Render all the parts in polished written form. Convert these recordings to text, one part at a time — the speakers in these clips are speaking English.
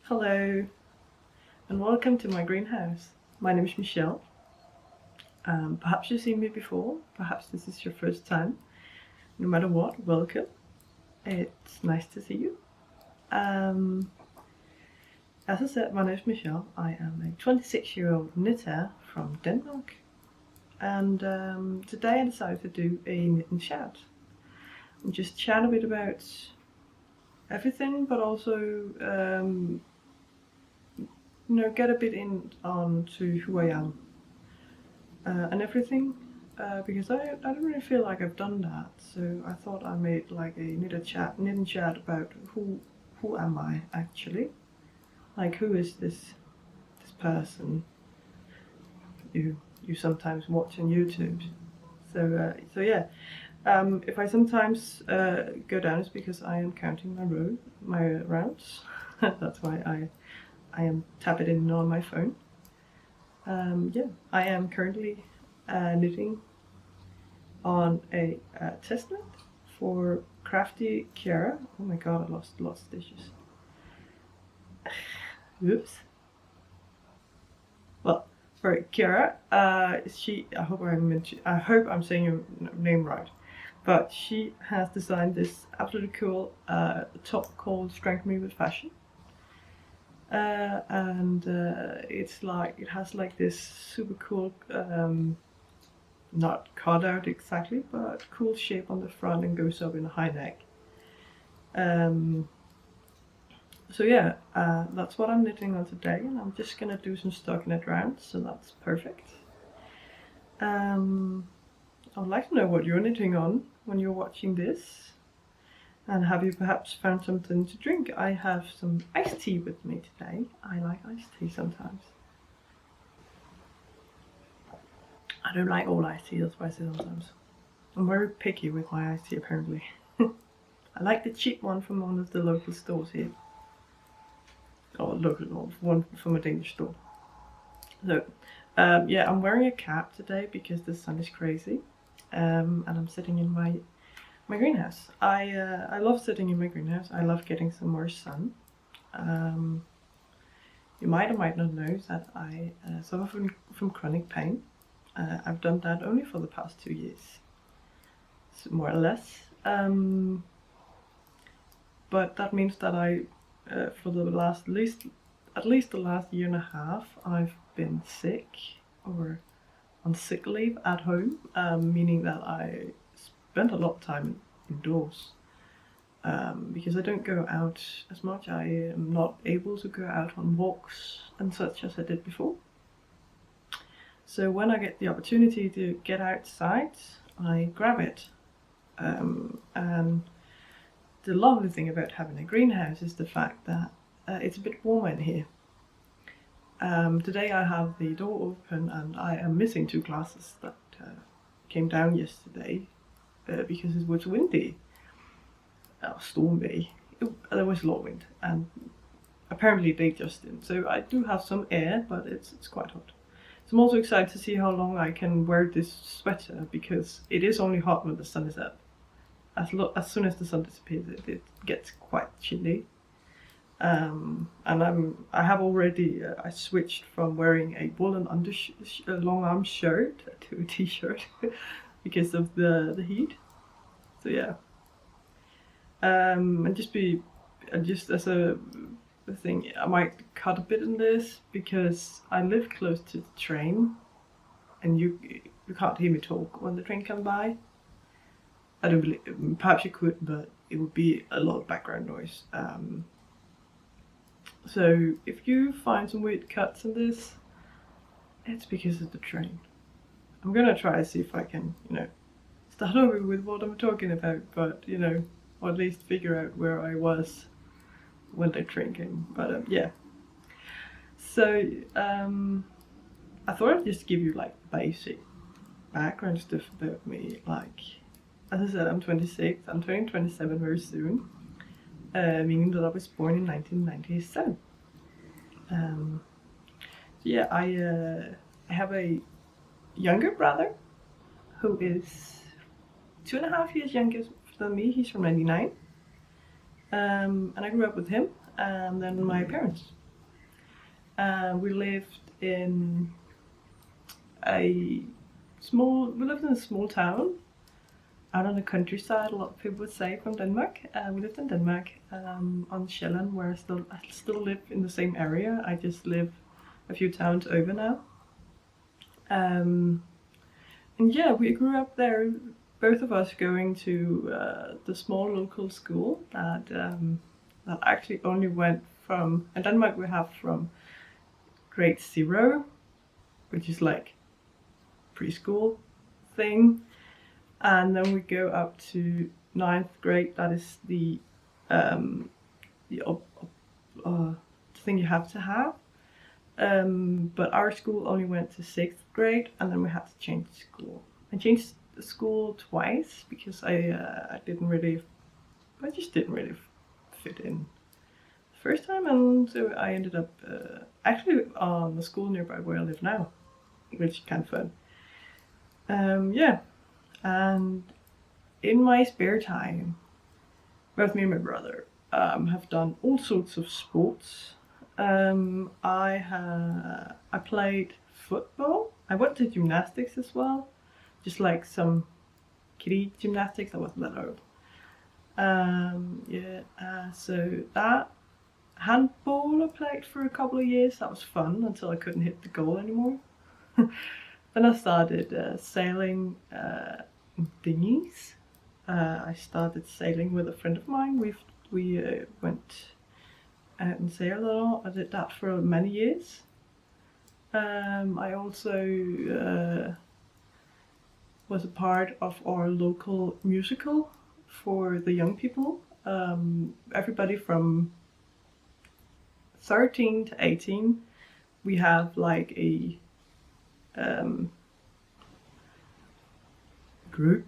Hello and welcome to my greenhouse. My name is Michelle. Perhaps you've seen me before, perhaps this is your first time. No matter what, welcome. It's nice to see you. As I said, my name is Michelle. I am a 26-year-old knitter from Denmark, and today I decided to do a knit and chat. And just chat a bit about everything, but also get a bit onto who I am and everything, because I don't really feel like I've done that. So I thought I made like a knit and chat about who am I actually, like who is this person you sometimes watch on YouTube. So yeah, if I sometimes go down, it's because I am counting my rounds. That's why I am tapping in on my phone. Yeah, I am currently knitting on a test knit for crafty Chiara. Oh my god, I lost lots of stitches. Oops. Well, for Chiara, I hope I'm saying your name right, but she has designed this absolutely cool top called Strangle with Fashion. It's like, it has like this super cool, not cut out exactly, but cool shape on the front and goes up in a high neck. So yeah, that's what I'm knitting on today, and I'm just gonna do some stockinette rounds, so that's perfect. I would like to know what you're knitting on when you're watching this. And have you perhaps found something to drink? I have some iced tea with me today. I like iced tea sometimes. I don't like all iced tea, that's why I say sometimes. I'm very picky with my iced tea apparently. I like the cheap one from one of the local stores here. Or one from a Danish store. So yeah, I'm wearing a cap today because the sun is crazy. And I'm sitting in my greenhouse. I love sitting in my greenhouse. I love getting some more sun. You might or might not know that I suffer from chronic pain. I've done that only for the past 2 years, so more or less. But that means that I, for the last at least the last year and a half, I've been sick or on sick leave at home, meaning that I spent a lot of time indoors, because I don't go out as much. I am not able to go out on walks and such as I did before. So when I get the opportunity to get outside, I grab it. And the lovely thing about having a greenhouse is the fact that it's a bit warmer in here. Today I have the door open and I am missing 2 glasses that came down yesterday because it was windy, stormy. There was a lot of wind, and apparently they just didn't. So I do have some air, but it's quite hot. So I'm also excited to see how long I can wear this sweater, because it is only hot when the sun is up. As soon as the sun disappears, it gets quite chilly. And I have already I switched from wearing a woolen long arm shirt to a t-shirt because of the heat. So yeah, and just as a thing, I might cut a bit in this because I live close to the train, and you can't hear me talk when the train comes by. I don't believe, perhaps you could, but it would be a lot of background noise. So if you find some weird cuts in this, it's because of the train. I'm gonna try to see if I can, start over with what I'm talking about, but or at least figure out where I was when the train came. But yeah. So I thought I'd just give you like basic background stuff about me. Like, as I said, I'm 26. I'm turning 27 very soon. Meaning that I was born in 1997. Yeah, I have a younger brother who is 2.5 years younger than me. He's from 99. And I grew up with him, and then my parents We lived in a small town out on the countryside. A lot of people would say from Denmark. We lived in Denmark on Sjælland, where I still live in the same area. I just live a few towns over now. And yeah, we grew up there, both of us going to the small local school that actually only went from, in Denmark we have from grade 0, which is like preschool thing, and then we go up to 9th grade. That is the thing you have to have. But our school only went to 6th grade, and then we had to change school. I changed the school twice because I just didn't really fit in the first time, and so I ended up actually on the school nearby where I live now, which is kind of fun. Yeah, and in my spare time, both me and my brother have done all sorts of sports. I played football. I went to gymnastics as well, just like some kiddie gymnastics. I wasn't that old. So that handball I played for a couple of years. That was fun until I couldn't hit the goal anymore. Then I started sailing dinghies. I started sailing with a friend of mine. We went out and sailed a lot. I did that for many years. I also was a part of our local musical for the young people. Everybody from 13 to 18. We have like a group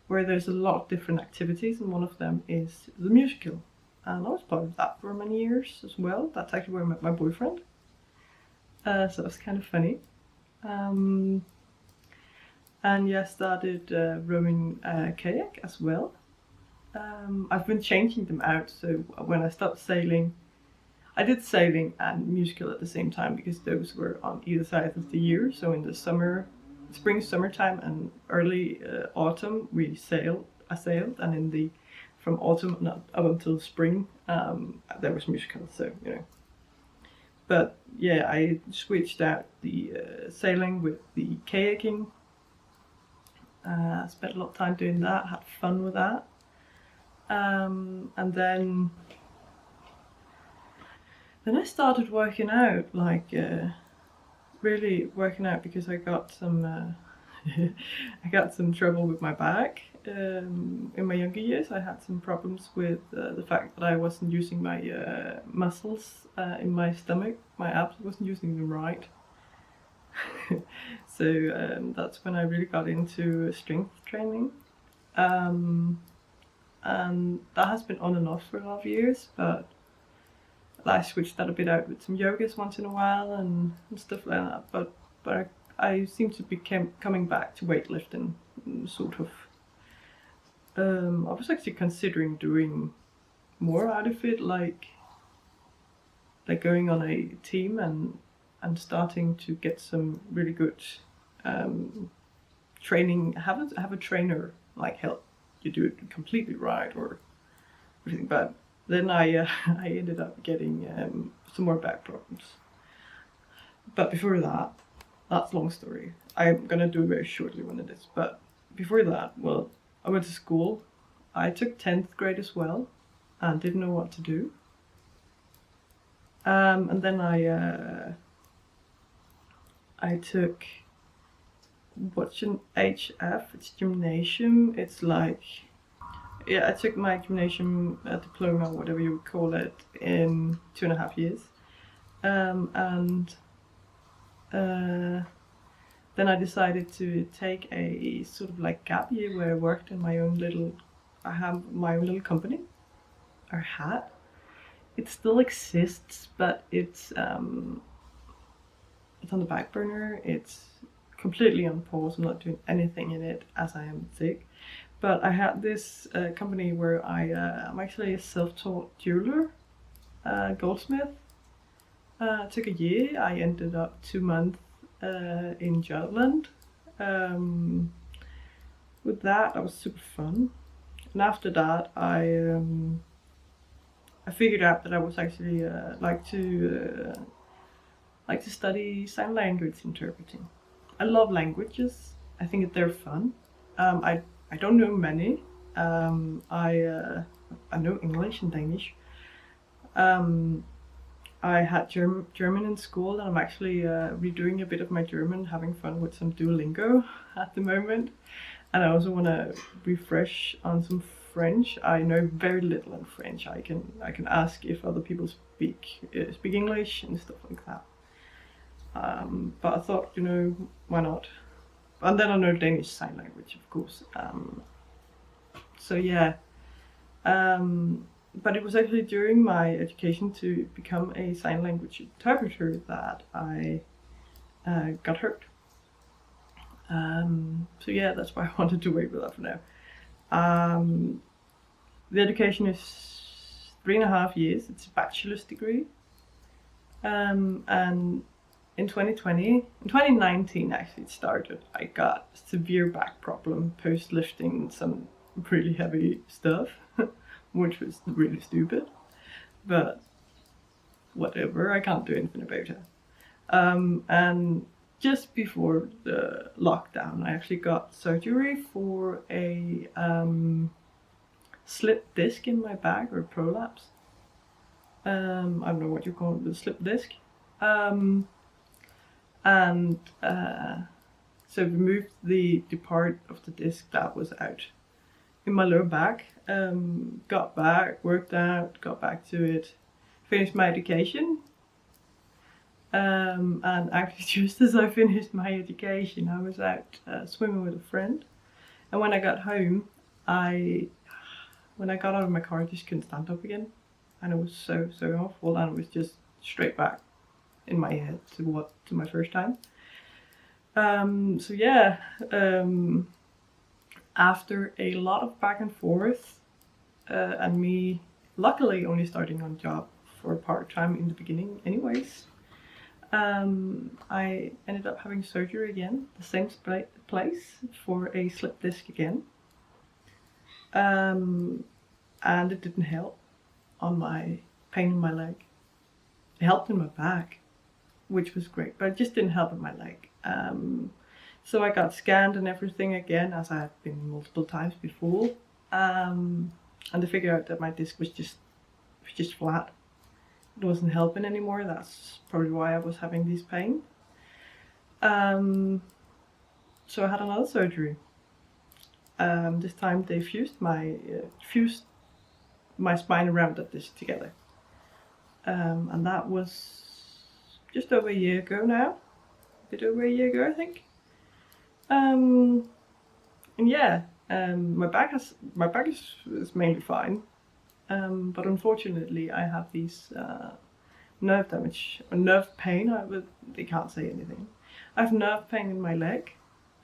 where there's a lot of different activities, and one of them is the musical. And I was part of that for many years as well. That's actually where I met my boyfriend. So it was kind of funny. And yeah, I started rowing kayak as well. I've been changing them out, so when I stopped sailing, I did sailing and musical at the same time because those were on either side of the year. So in the summertime and early autumn I sailed, and from autumn up until spring there was musical, so you know. But yeah, I switched out the sailing with the kayaking. Spent a lot of time doing that, had fun with that. And then I started working out, like really working out, because I got some trouble with my back. In my younger years I had some problems with the fact that I wasn't using my muscles in my stomach, my abs, wasn't using them right. So that's when I really got into strength training. And that has been on and off for a lot of years, but I switched that a bit out with some yogas once in a while and stuff like that. But I seem to be coming back to weightlifting, sort of. I was actually considering doing more out of it, like going on a team and starting to get some really good training. Have a trainer like help you do it completely right or everything. But then I ended up getting some more back problems. But before that, that's a long story. I'm gonna do it very shortly when it is. But before that, well, I went to school. I took 10th grade as well and didn't know what to do. And then I took, what's an HF? It's gymnasium. It's like, yeah, I took my gymnasium diploma, whatever you would call it, in 2.5 years. Then I decided to take a sort of like gap year where I worked in I have my own little company, or had. It still exists, but it's on the back burner. It's completely on pause. I'm not doing anything in it as I am sick. But I had this company where I'm actually a self-taught jeweler, goldsmith. It took a year. I ended up 2 months in Jutland. With that was super fun. And after that, I figured out that I was actually like to study sign language interpreting. I love languages. I think they're fun. I don't know many. I know English and Danish. I had German in school, and I'm actually redoing a bit of my German, having fun with some Duolingo at the moment. And I also want to refresh on some French. I know very little in French. I can ask if other people speak English and stuff like that. But I thought, why not? And then I know Danish sign language, of course. So yeah. But it was actually during my education to become a sign language interpreter that I got hurt. So yeah, that's why I wanted to wait with that for now. The education is 3.5 years. It's a bachelor's degree. And in 2019 actually it started, I got severe back problem post lifting some really heavy stuff, which was really stupid, but whatever, I can't do anything about it. And just before the lockdown, I actually got surgery for a slipped disc in my back, or prolapse. I don't know what you call it, the slipped disc. So removed the part of the disc that was out in my lower back. Got back, worked out, got back to it, finished my education. And actually just as I finished my education, I was out swimming with a friend. And when I got home, when I got out of my car, I just couldn't stand up again. And it was so awful, and it was just straight back in my head to my first time. So yeah, after a lot of back and forth, and me luckily only starting on job for part-time in the beginning anyways, I ended up having surgery again, the same place, for a slip disc again. And it didn't help on my pain in my leg. It helped in my back, which was great, but it just didn't help in my leg. So I got scanned and everything again, as I had been multiple times before, and they figured out that my disc was just flat. It wasn't helping anymore. That's probably why I was having this pain. So I had another surgery. This time they fused my spine around that disc together, and that was just over a year ago now. A bit over a year ago, I think. And yeah, my back is mainly fine, but unfortunately I have these nerve damage or nerve pain. They can't say anything. I have nerve pain in my leg,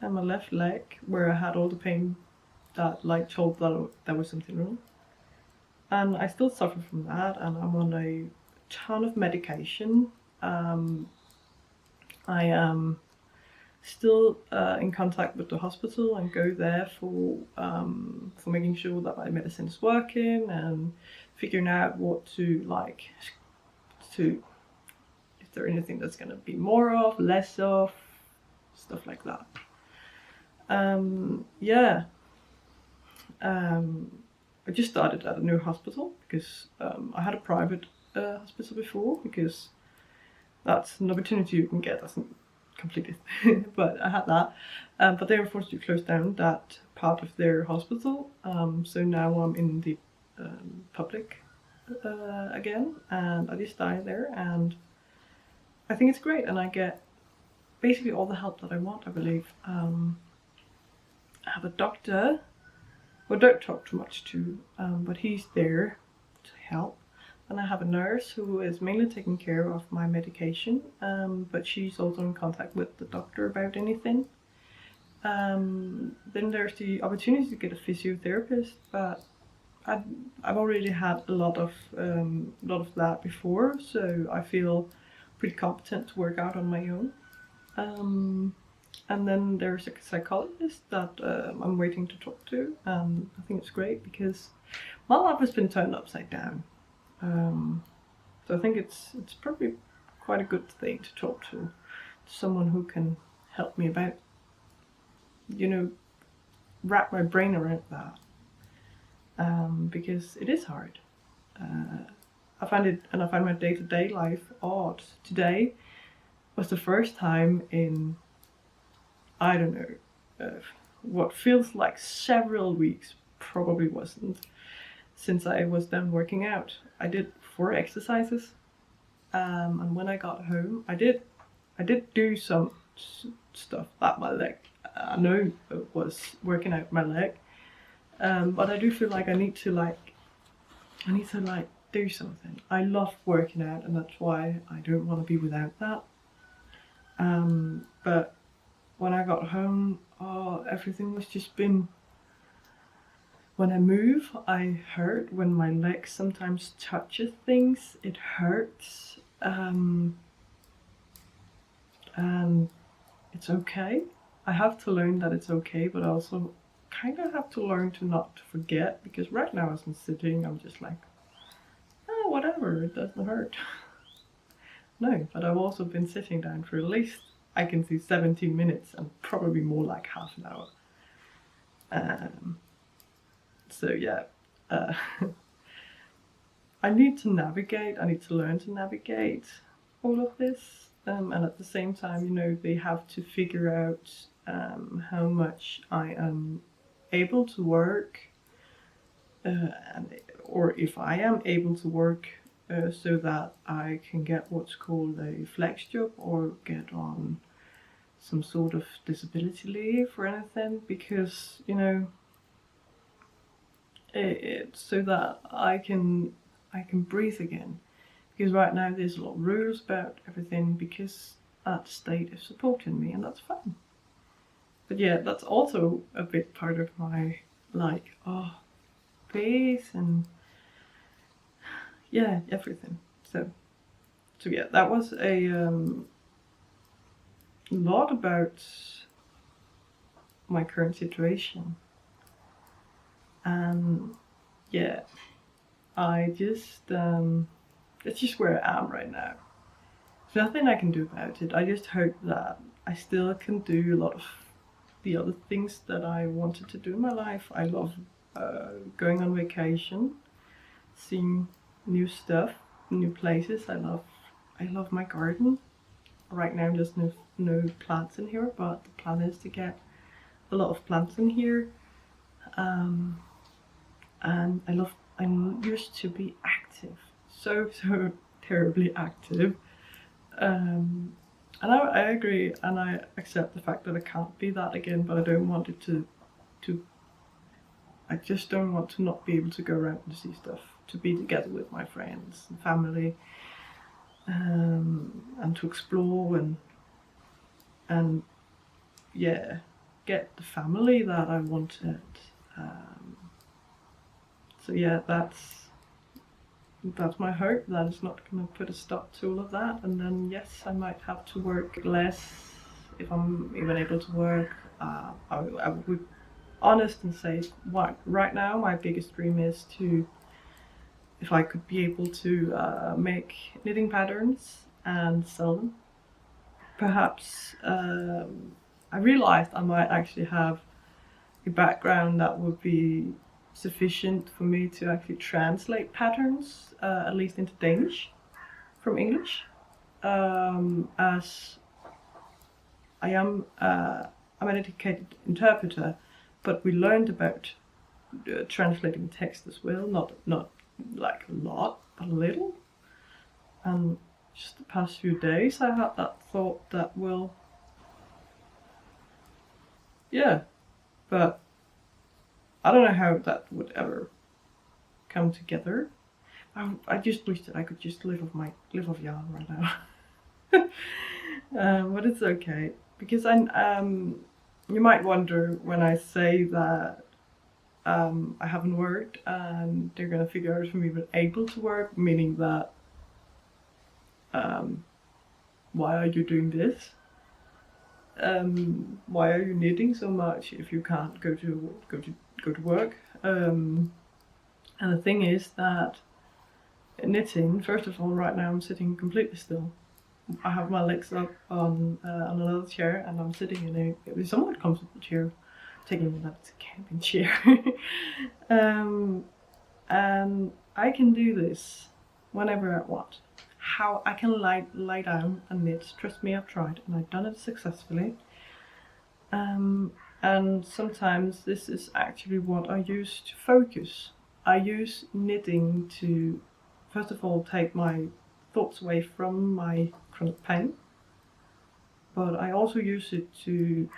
and my left leg, where I had all the pain that told that there was something wrong. And I still suffer from that, and I'm on a ton of medication. I am still in contact with the hospital and go there for making sure that my medicine is working and figuring out what to if there anything that's gonna be more of, less of, stuff like that. Yeah. I just started at a new hospital because I had a private hospital before, because that's an opportunity you can get. That's not completely, but I had that. But they were forced to close down that part of their hospital. So now I'm in the public again, and I just started there, and I think it's great, and I get basically all the help that I want, I believe. I have a doctor who I don't talk too much to, but he's there to help. And I have a nurse who is mainly taking care of my medication, but she's also in contact with the doctor about anything. Then there's the opportunity to get a physiotherapist, but I've already had a lot of that before, so I feel pretty competent to work out on my own. And then there's a psychologist that I'm waiting to talk to, and I think it's great because my life has been turned upside down. So I think it's probably quite a good thing to talk to someone who can help me about, you know, wrap my brain around that, because it is hard. I find it, and I find my day-to-day life odd. Today was the first time in, I don't know, what feels like several weeks, probably wasn't, since I was done working out. I did 4 exercises, and when I got home, I did do some stuff at my leg. I know it was working out my leg, but I do feel like I need to do something. I love working out, and that's why I don't want to be without that. But when I got home, everything was just been. When I move, I hurt. When my leg sometimes touches things, it hurts. And it's okay. I have to learn that it's okay, but I also kind of have to learn to not forget, because right now as I'm sitting, I'm just like, oh, whatever, it doesn't hurt. No, but I've also been sitting down for at least, I can see 17 minutes and probably more like half an hour. So yeah, I need to navigate, I need to learn to navigate all of this. And at the same time, you know, they have to figure out how much I am able to work, or if I am able to work, so that I can get what's called a flex job or get on some sort of disability leave or anything, because, you know, so that I can breathe again. Because right now there's a lot of rules about everything, because that state is supporting me, and that's fine. But yeah, that's also a bit part of my, like, peace and yeah, everything. So yeah, that was a lot about my current situation. And yeah, I just that's just where I am right now. There's nothing I can do about it. I just hope that I still can do a lot of the other things that I wanted to do in my life. I love going on vacation, seeing new stuff, new places. I love my garden. Right now there's no plants in here, but the plan is to get a lot of plants in here. And I used to be active, so terribly active, and I agree, and I accept the fact that I can't be that again, but I don't want it to I just don't want to not be able to go around and see stuff, to be together with my friends and family, and to explore and yeah, get the family that I wanted. So yeah, that's my hope, that it's not going to put a stop to all of that. And then yes, I might have to work less if I'm even able to work. I would be honest and say, right now my biggest dream is to, if I could be able to make knitting patterns and sell them. Perhaps I realized I might actually have a background that would be sufficient for me to actually translate patterns, at least into Danish, from English, as I'm an educated interpreter, but we learned about translating text as well, not like a lot, but a little. And just the past few days I had that thought that, well, yeah, but I don't know how that would ever come together. I just wish that I could just live off yarn right now. But it's okay, because you might wonder when I say that I haven't worked and they're gonna figure out if I'm even able to work, meaning that why are you doing this? Why are you knitting so much if you can't go to work? And the thing is that knitting, first of all, right now I'm sitting completely still. I have my legs up on another chair, and I'm sitting in a somewhat comfortable chair, taking that it's a camping chair. And I can do this whenever I want. How I can lie down and knit, trust me, I've tried, and I've done it successfully. And sometimes this is actually what I use to focus. I use knitting to, first of all, take my thoughts away from my chronic pain, but I also use it to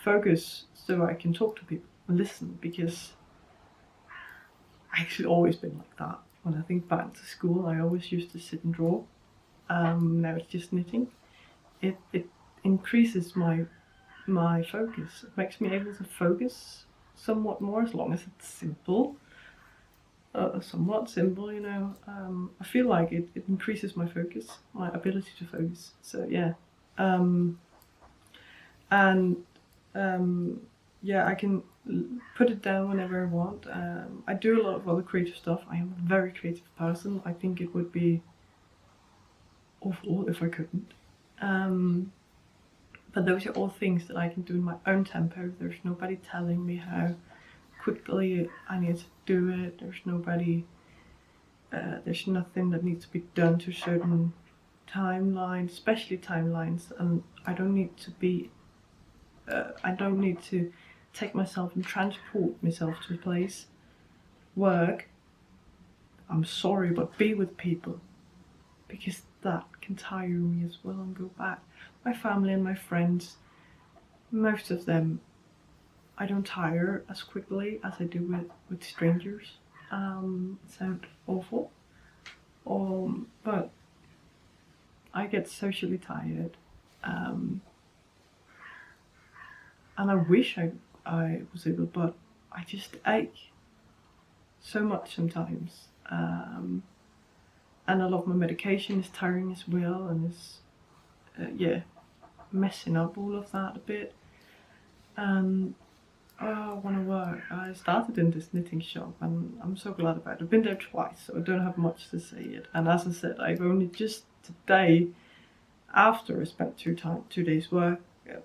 focus so I can talk to people and listen, because I actually always been like that. When I think back to school, I always used to sit and draw. Now it's just knitting. It increases my focus. It makes me able to focus somewhat more, as long as it's simple. Somewhat simple, you know. I feel like it increases my focus, my ability to focus. So yeah, yeah, I can put it down whenever I want. I do a lot of other creative stuff. I am a very creative person. I think it would be awful if I couldn't. But those are all things that I can do in my own tempo. There's nobody telling me how quickly I need to do it. There's nobody, there's nothing that needs to be done to certain timelines, especially timelines, and I don't need to take myself and transport myself to a place, work, I'm sorry, but be with people, because that can tire me as well and go back. My family and my friends, most of them, I don't tire as quickly as I do with strangers. It sounds awful, but I get socially tired, and I wish I was able, but I just ache so much sometimes. And a lot of my medication is tiring as well, and is yeah, messing up all of that a bit. And I want to work. I started in this knitting shop, and I'm so glad about it. I've been there twice, so I don't have much to say yet. And as I said, I've only just today, after I spent 2 days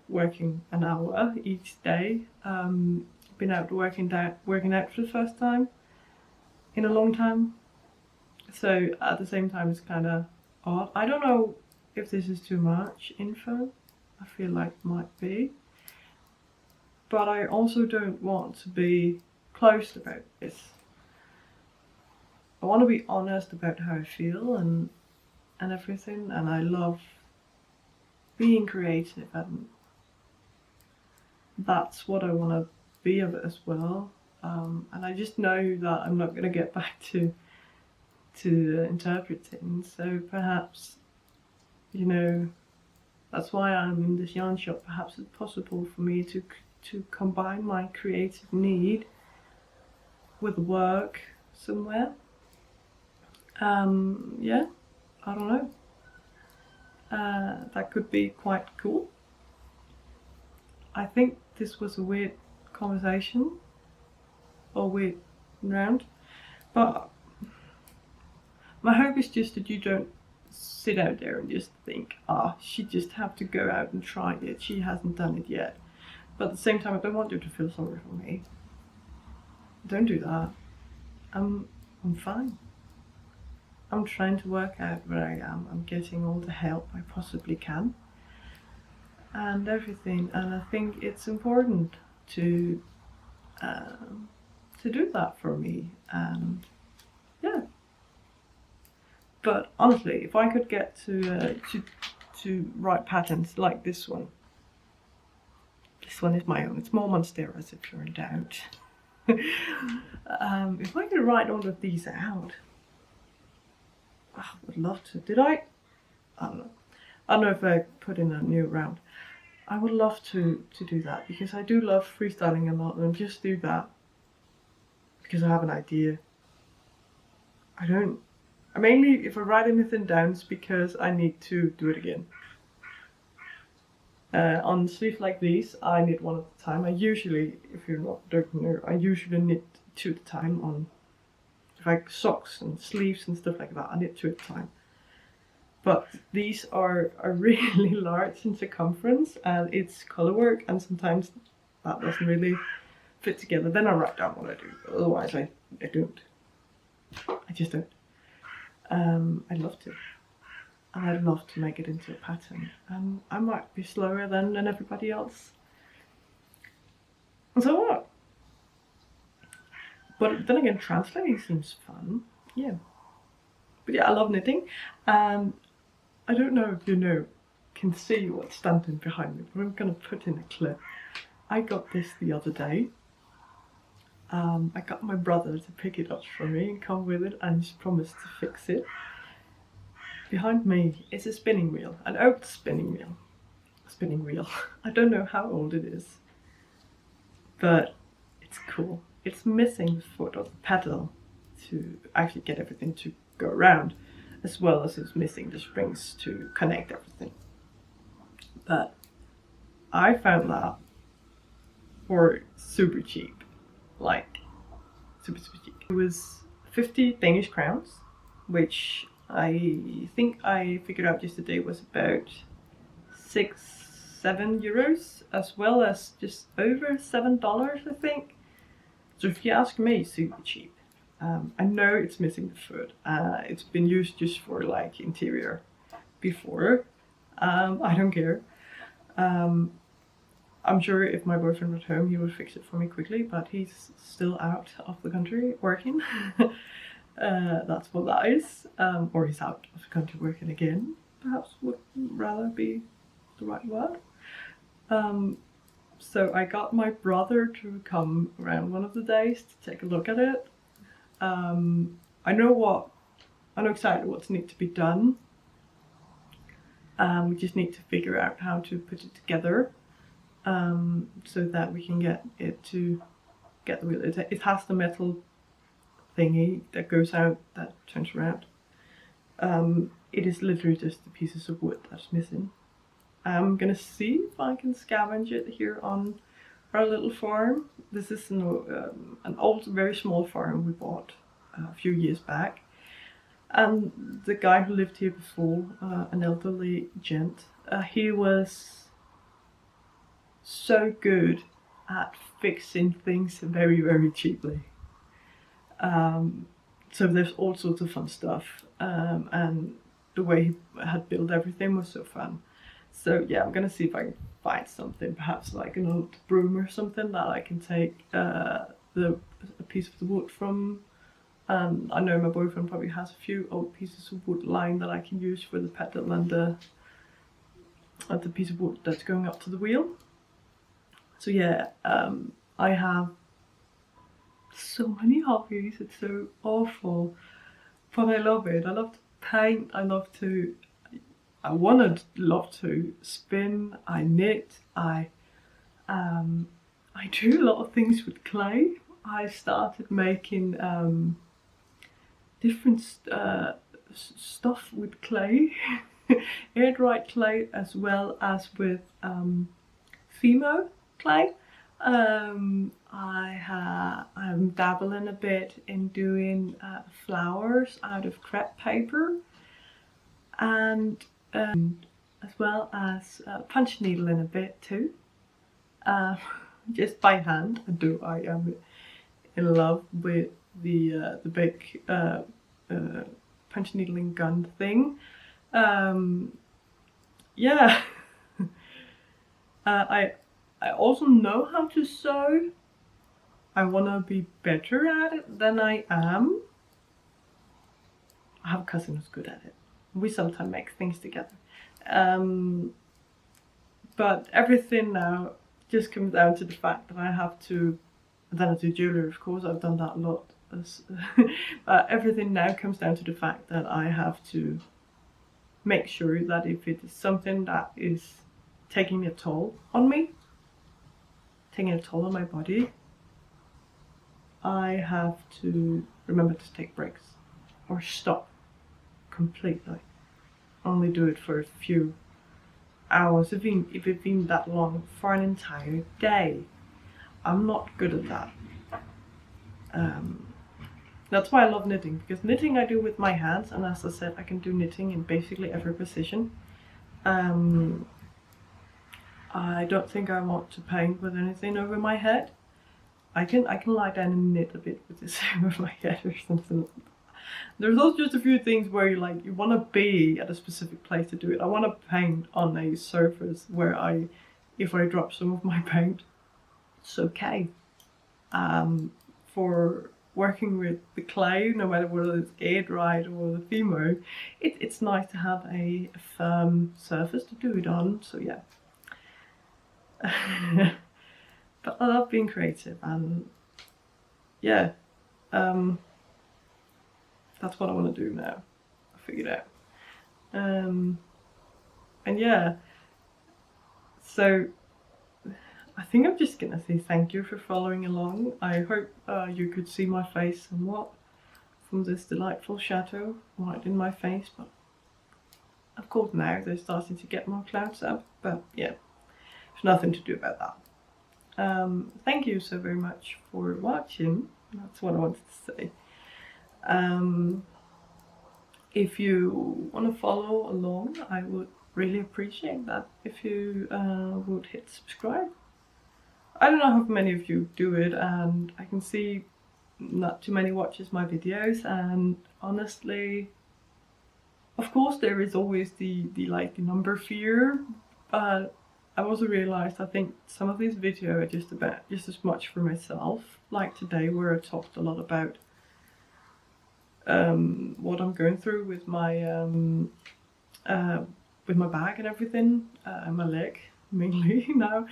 working an hour each day, been out working out for the first time in a long time. So at the same time, it's kind of odd. I don't know if this is too much info. I feel like it might be. But I also don't want to be closed about this. I want to be honest about how I feel and everything, and I love being creative, and that's what I want to be of it as well. And I just know that I'm not going to get back to interpreting, so perhaps, you know, that's why I'm in this yarn shop. Perhaps it's possible for me to combine my creative need with work somewhere. Yeah, I don't know. That could be quite cool. I think this was a weird conversation, or weird round, but my hope is just that you don't sit out there and just think, she just have to go out and try it, she hasn't done it yet. But at the same time, I don't want you to feel sorry for me. Don't do that. I'm fine. I'm trying to work out where I am. I'm getting all the help I possibly can, and everything. And I think it's important to do that for me. And yeah. But honestly, if I could get to write patterns like this one. This one is my own. It's more Monsteras if you're in doubt. If I could write all of these out, I would love to. Did I? I don't know. I don't know if I put in a new round. I would love to do that, because I do love freestyling a lot, and just do that because I have an idea. I Mainly, if I write anything down, it's because I need to do it again. On sleeves like these, I knit one at a time. I usually, if you're don't know, I usually knit 2 at a time on like socks and sleeves and stuff like that. I knit 2 at a time. But these are really large in circumference, and it's color work, and sometimes that doesn't really fit together. Then I write down what I do. Otherwise, I don't. I just don't. I'd love to. And I'd love to make it into a pattern. And I might be slower than everybody else. And so what? But then again, translating seems fun. Yeah. But yeah, I love knitting. And I don't know if you can see what's standing behind me, but I'm gonna put in a clip. I got this the other day. I got my brother to pick it up for me and come with it, and he's promised to fix it. Behind me is a spinning wheel, an oak spinning wheel. Spinning wheel. I don't know how old it is, but it's cool. It's missing the foot of the pedal to actually get everything to go around, as well as it's missing the springs to connect everything. But I found that for super cheap, like super cheap. It was 50 Danish crowns, which I think I figured out yesterday was about 6-7 euros, as well as just over $7, I think. So if you ask me, super cheap. I know it's missing the foot. It's been used just for like interior before. I don't care. I'm sure if my boyfriend was home, he would fix it for me quickly, but he's still out of the country working. That's what that is. Or he's out of the country working again, perhaps would rather be the right word. So I got my brother to come around one of the days to take a look at it. I know exactly what needs to be done. We just need to figure out how to put it together, so that we can get it to get the wheel. It has the metal thingy that goes out, that turns around. It is literally just the pieces of wood that's missing. I'm gonna see if I can scavenge it here on our little farm. This is an old, very small farm we bought a few years back. And the guy who lived here before, an elderly gent, he was so good at fixing things very, very cheaply. So there's all sorts of fun stuff, and the way he had built everything was so fun. So yeah, I'm gonna see if I can find something, perhaps like an old broom or something that I can take a piece of the wood from. And I know my boyfriend probably has a few old pieces of wood lying that I can use for the pedal and the piece of wood that's going up to the wheel. So yeah, I have so many hobbies. It's so awful, but I love it. I love to paint. I love to spin. I knit. I do a lot of things with clay. I started making different stuff with clay, air dried clay, as well as with Fimo clay. I'm dabbling a bit in doing flowers out of crepe paper, and as well as punch needling a bit too, just by hand. I am in love with the big punch needling gun thing. Yeah. I also know how to sew. I want to be better at it than I am. I have a cousin who's good at it. We sometimes make things together. But everything now just comes down to the fact that I have to, then I do jewelry, of course, I've done that a lot. Everything now comes down to the fact that I have to make sure that if it is something that is taking a toll on me, taking a toll on my body, I have to remember to take breaks or stop completely. Only do it for a few hours, if it's been that long, for an entire day. I'm not good at that. That's why I love knitting, because knitting I do with my hands, and as I said, I can do knitting in basically every position. I don't think I want to paint with anything over my head. I can lie down and knit a bit with this over my head or something. There's also just a few things where you want to be at a specific place to do it. I want to paint on a surface where if I drop some of my paint, it's okay. For working with the clay, no matter whether it's air dried or the Fimo, it's nice to have a firm surface to do it on. So yeah. But I love being creative, and yeah, that's what I want to do now. I figured out. And yeah, so I think I'm just gonna say thank you for following along. I hope you could see my face somewhat from this delightful shadow right in my face, but of course now they're starting to get more clouds up, but yeah, there's nothing to do about that. Thank you so very much for watching. That's what I wanted to say. If you want to follow along, I would really appreciate that if you would hit subscribe. I don't know how many of you do it, and I can see not too many watches my videos, and honestly, of course there is always the number fear, but I also realized I think some of these videos are just as much for myself, like today where I talked a lot about what I'm going through with my bag and everything, and my leg mainly now.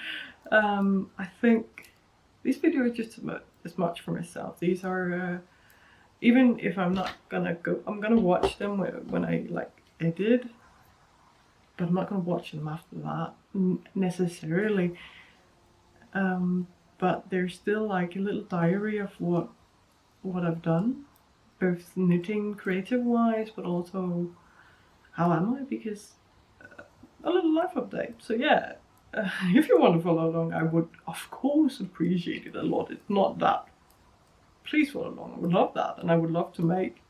I think these videos are just as much for myself. These are even if I'm not gonna go, I'm gonna watch them when I edit, but I'm not gonna watch them after that necessarily. But there's still like a little diary of what I've done, both knitting creative wise, but also how am I, because a little life update. So yeah, if you want to follow along, I would of course appreciate it a lot. It's not that. Please follow along. I would love that, and I would love to make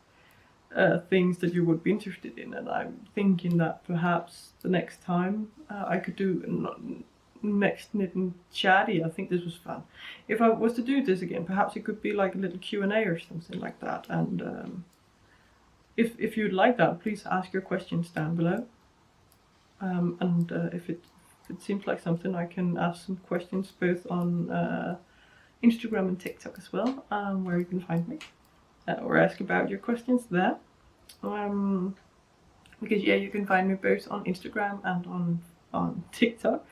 things that you would be interested in. And I'm thinking that perhaps the next time I could do next Knit&chat. I think this was fun. If I was to do this again, perhaps it could be like a little Q&A or something like that. And if you'd like that, please ask your questions down below. And if it seems like something, I can ask some questions both on Instagram and TikTok as well, where you can find me, or ask about your questions there. Because yeah, you can find me both on Instagram and on TikTok,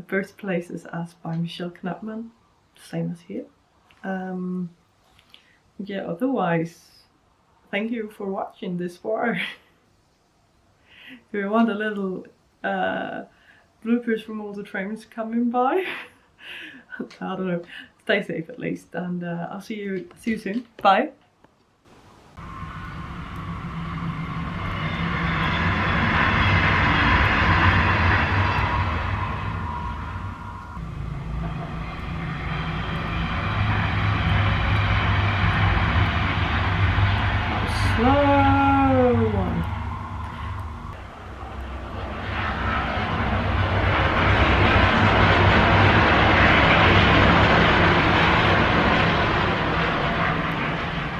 both places as by Michelle Knapman, same as here. Yeah, otherwise, thank you for watching this far. If you want a little bloopers from all the trains coming by, I don't know, stay safe at least, and I'll see you soon. Bye.